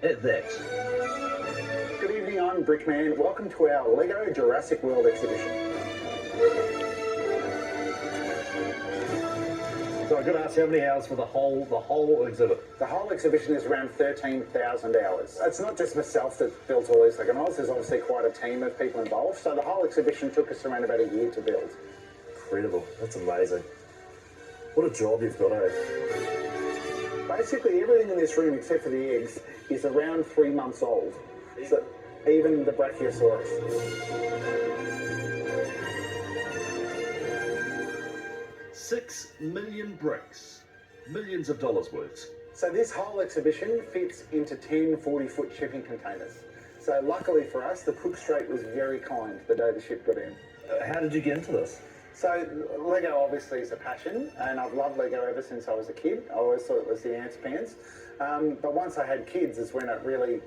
at that. Good evening, I'm Brickman. Welcome to our LEGO Jurassic World exhibition. So I've got to ask, how many hours for the whole exhibit? The whole exhibition is around 13,000 hours. It's not just myself that built all these LEGO models. There's obviously quite a team of people involved. So the whole exhibition took us around about a year to build. Incredible. That's amazing. What a job you've got, eh? Basically, everything in this room except for the eggs is around 3 months old. So even the Brachiosaurus. 6 million bricks. Millions of dollars worth. So this whole exhibition fits into 10 40-foot shipping containers. So luckily for us, the Cook Strait was very kind the day the ship got in. How did you get into this? So LEGO obviously is a passion, and I've loved LEGO ever since I was a kid. I always thought it was the ants' pants. But once I had kids is when it really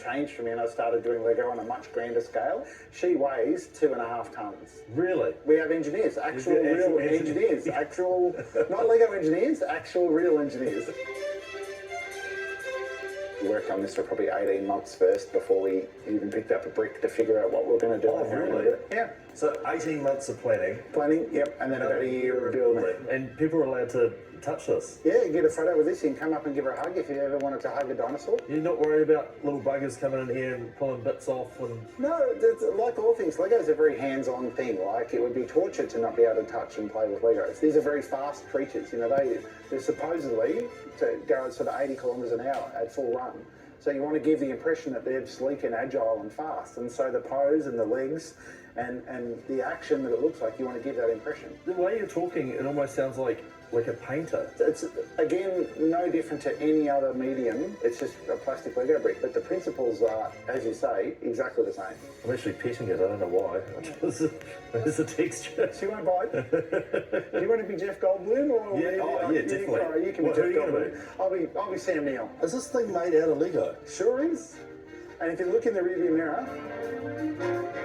changed for me, and I started doing LEGO on a much grander scale. She weighs 2.5 tons. Really? We have engineers, actual real engineers, actual, not LEGO engineers, actual real engineers. We worked on this for probably 18 months first before we even picked up a brick to figure out what we were going to do. Oh, really? Yeah. So 18 months of planning. Planning, yep, and then about a year of building. And people are allowed to touch this? Yeah, you get a photo with this, you can come up and give her a hug if you ever wanted to hug a dinosaur. You're not worried about little buggers coming in here and pulling bits off? And No, it's, like all things, LEGO's a very hands-on thing. Like, it would be torture to not be able to touch and play with LEGOs. These are very fast creatures. You know, they're supposedly to go at sort of 80 kilometres an hour at full run. So you want to give the impression that they're sleek and agile and fast. And so the pose and the legs and the action that it looks like, you want to give that impression. The way you're talking, it almost sounds like a painter. It's, again, no different to any other medium. It's just a plastic LEGO brick. But the principles are, as you say, exactly the same. I'm actually petting it, I don't know why. There's the texture. She won't bite. Do you want to be Jeff Goldblum? Or yeah, definitely. All right, you can be Jeff Goldblum. I'll be Sam Neill. Is this thing made out of Lego? Sure is. And if you look in the rearview mirror,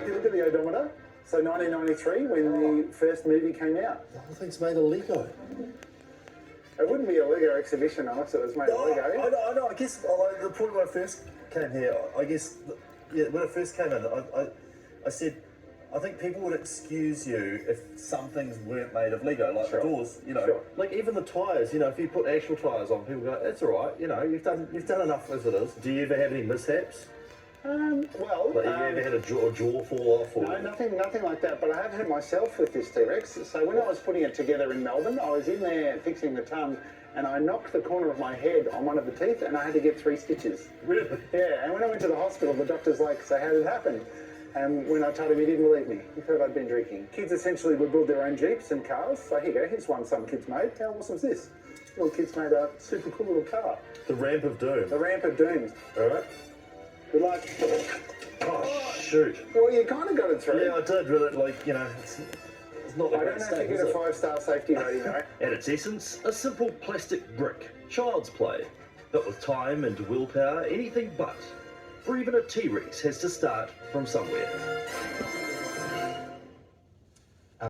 if you look at the odometer, so 1993, when the first movie came out. The whole thing's made of Lego. It wouldn't be a LEGO exhibition unless it was made of Lego. I know. I guess the point when I first came here, I guess, when it first came in, I said, I think people would excuse you if some things weren't made of Lego, like the doors, you know. Sure. Like even the tyres, you know, if you put actual tyres on, people go, it's all right, you know, you've done enough as it is. Do you ever have any mishaps? Well... Like, have you ever had a jaw fall off? Or... No, nothing like that, but I have hurt myself with this T-Rex. So when I was putting it together in Melbourne, I was in there fixing the tongue, and I knocked the corner of my head on one of the teeth, and I had to get 3 stitches. Really? Yeah, and when I went to the hospital, the doctor's like, so how did it happen? And when I told him, he didn't believe me. He thought I'd been drinking. Kids essentially would build their own Jeeps and cars. So here you go, here's one some kids made. How awesome is this? Little kids made a super cool little car. The Ramp of Doom. The Ramp of Doom. All right. Good luck. Oh, shoot. Well, you kind of got it through. Yeah, I did, really. Like, you know, it's not the I don't have to get a 5-star safety rating, though. At its essence, a simple plastic brick, child's play. But with time and willpower, anything but. Or even a T-Rex has to start from somewhere.